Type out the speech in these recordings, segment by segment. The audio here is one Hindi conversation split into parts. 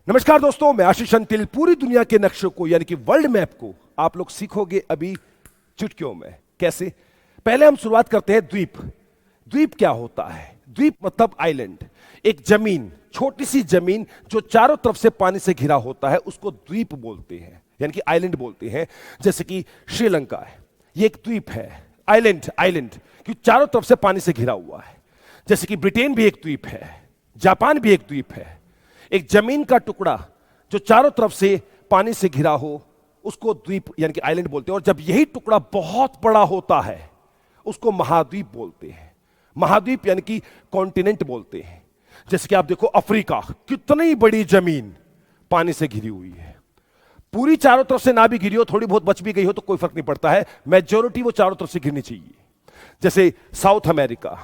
नमस्कार दोस्तों, मैं आशीष अंतिल। पूरी दुनिया के नक्शे को यानी कि वर्ल्ड मैप को आप लोग सीखोगे अभी चुटकियों में। कैसे? पहले हम शुरुआत करते हैं द्वीप। द्वीप क्या होता है? द्वीप मतलब आइलैंड, एक जमीन, छोटी सी जमीन जो चारों तरफ से पानी से घिरा होता है, उसको द्वीप बोलते हैं, यानी कि आइलैंड बोलते हैं। जैसे कि श्रीलंका है, ये एक द्वीप है, आइलैंड आइलैंड क्योंकि चारों तरफ से पानी से घिरा हुआ है। जैसे कि ब्रिटेन भी एक द्वीप है, जापान भी एक द्वीप है। एक जमीन का टुकड़ा जो चारों तरफ से पानी से घिरा हो उसको द्वीप यानी कि आइलैंड बोलते हैं। और जब यही टुकड़ा बहुत बड़ा होता है उसको महाद्वीप बोलते हैं। महाद्वीप यानी कि कॉन्टिनेंट बोलते हैं। जैसे कि आप देखो अफ्रीका, कितनी बड़ी जमीन पानी से घिरी हुई है। पूरी चारों तरफ से ना भी घिरी हो, थोड़ी बहुत बच भी गई हो तो कोई फर्क नहीं पड़ता है, मेजॉरिटी वो चारों तरफ से घिरनी चाहिए। जैसे साउथ अमेरिका,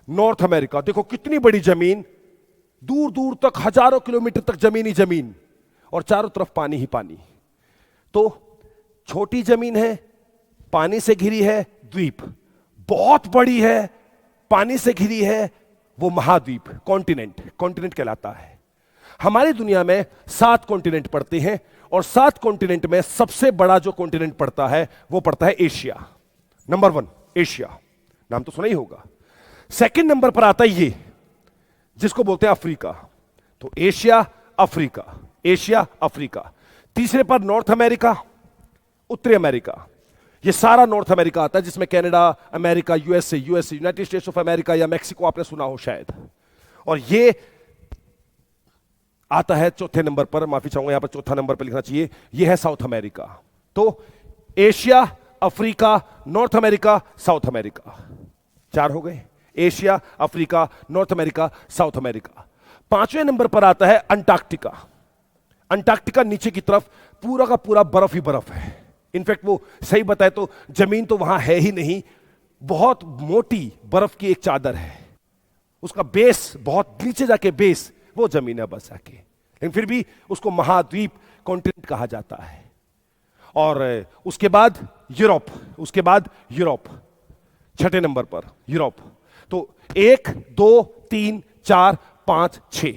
नॉर्थ अमेरिका, देखो कितनी बड़ी जमीन, दूर दूर तक हजारों किलोमीटर तक जमीन ही जमीन और चारों तरफ पानी ही पानी। तो छोटी जमीन है, पानी से घिरी है, द्वीप। बहुत बड़ी है, पानी से घिरी है, वो महाद्वीप, कॉन्टिनेंट, कॉन्टिनेंट कहलाता है। हमारी दुनिया में 7 कॉन्टिनेंट पड़ते हैं और 7 कॉन्टिनेंट में सबसे बड़ा जो कॉन्टिनेंट पड़ता है वो पड़ता है एशिया। नंबर 1 एशिया, नाम तो सुना ही होगा। सेकंड नंबर पर आता है ये जिसको बोलते हैं अफ्रीका। तो एशिया अफ्रीका, एशिया अफ्रीका। तीसरे पर नॉर्थ अमेरिका, उत्तरी अमेरिका। ये सारा नॉर्थ अमेरिका आता है जिसमें Canada, America, USA, United states of America या मैक्सिको आपने सुना हो शायद। और ये आता है चौथे नंबर पर, माफी चाहूंगा यहां पर चौथा नंबर पर लिखना चाहिए, ये है साउथ अमेरिका। तो Asia, Africa, North America, South America, 4 हो गए। Asia, Africa, North America, South America. 5वें नंबर पर आता है अंटार्कटिका। अंटार्कटिका नीचे की तरफ पूरा का पूरा बर्फ ही बर्फ है। इनफैक्ट वो सही बताए तो जमीन तो वहां है ही नहीं, बहुत मोटी बर्फ की एक चादर है। उसका बेस बहुत नीचे जाके बेस वो जमीन है बस आके, लेकिन फिर भी उसको महाद्वीप, कॉन्टिनेंट कहा जाता है। और उसके बाद यूरोप, उसके बाद यूरोप 6ठे नंबर पर यूरोप। तो 1 2 3 4 5 6,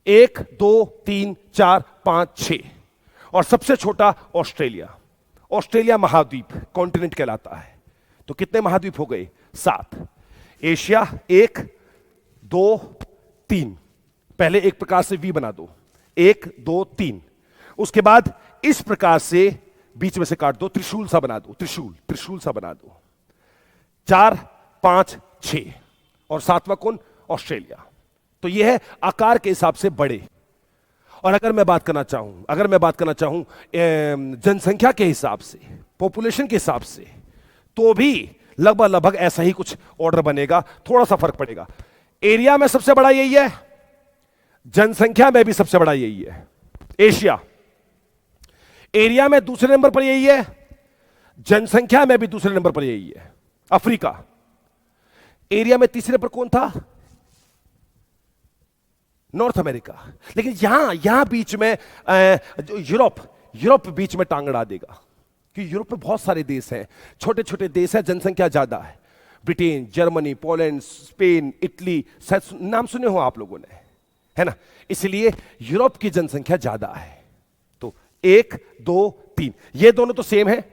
1 2 3 4 5 6। और सबसे छोटा ऑस्ट्रेलिया। ऑस्ट्रेलिया महाद्वीप, कॉन्टिनेंट कहलाता है। तो कितने महाद्वीप हो गए? 7। एशिया 1 2 3, पहले एक प्रकार से वी बना दो, 1 2 3। उसके बाद इस प्रकार से बीच में से काट दो, त्रिशूल सा बना दो, त्रिशूल, त्रिशूल सा बना दो। 4 5 6 और 7वां कौन? ऑस्ट्रेलिया। तो यह है आकार के हिसाब से बड़े। और अगर मैं बात करना चाहूं जनसंख्या के हिसाब से, पॉपुलेशन के हिसाब से, तो भी लगभग ऐसा ही कुछ ऑर्डर बनेगा, थोड़ा सा फर्क पड़ेगा। एरिया में सबसे बड़ा यही है, जनसंख्या में भी सबसे बड़ा यही है एशिया। एरिया में दूसरे नंबर पर यही है, जनसंख्या में भी दूसरे नंबर पर यही है अफ्रीका। एरिया में तीसरे पर कौन था? North America. लेकिन यहां बीच में यूरोप बीच में टांग अड़ा देगा, क्योंकि यूरोप में बहुत सारे देश हैं, छोटे छोटे देश हैं, जनसंख्या ज्यादा है। Britain, Germany, Poland, Spain, Italy, शायद नाम सुने हो आप लोगों ने, है ना? इसलिए यूरोप की जनसंख्या ज्यादा है। तो 1 2 3 ये दोनों तो सेम है।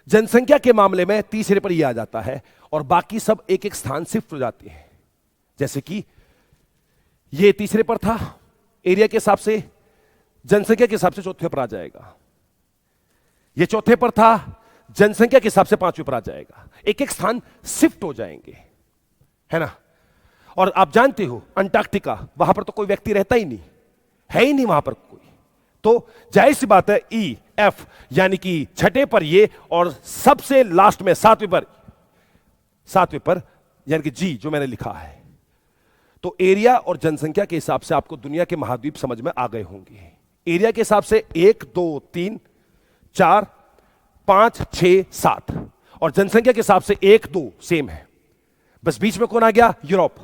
जनसंख्या के मामले में तीसरे पर यह आ जाता है और बाकी सब एक एक स्थान शिफ्ट हो जाते हैं। जैसे कि ये तीसरे पर था एरिया के हिसाब से, जनसंख्या के हिसाब से चौथे पर आ जाएगा। ये चौथे पर था, जनसंख्या के हिसाब से 5वें पर आ जाएगा। एक एक स्थान शिफ्ट हो जाएंगे, है ना? और आप जानते हो अंटार्कटिका, वहां पर तो कोई व्यक्ति रहता ही नहीं, है ही नहीं वहां पर कोई। तो जाहिर सी बात है ई एफ यानी कि 6ठे पर ये और सबसे लास्ट में 7वें पर यानी कि जी जो मैंने लिखा है। तो एरिया और जनसंख्या के हिसाब से आपको दुनिया के महाद्वीप समझ में आ गए होंगे। एरिया के हिसाब से 1 2 3 4 5 6 7 और जनसंख्या के हिसाब से 1 2 सेम है, बस बीच में कौन आ गया? यूरोप।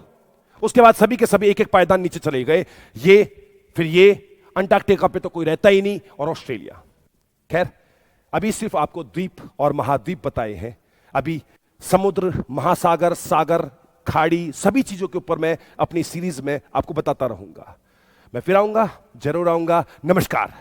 उसके बाद सभी के सभी एक एक पायदान नीचे चले गए। ये फिर ये अंटार्कटिका पे तो कोई रहता ही नहीं और ऑस्ट्रेलिया। खैर अभी सिर्फ आपको द्वीप और महाद्वीप बताए हैं। अभी समुद्र, महासागर, सागर, खाड़ी, सभी चीजों के ऊपर मैं अपनी सीरीज में आपको बताता रहूंगा। मैं फिर आऊंगा, जरूर आऊंगा। नमस्कार।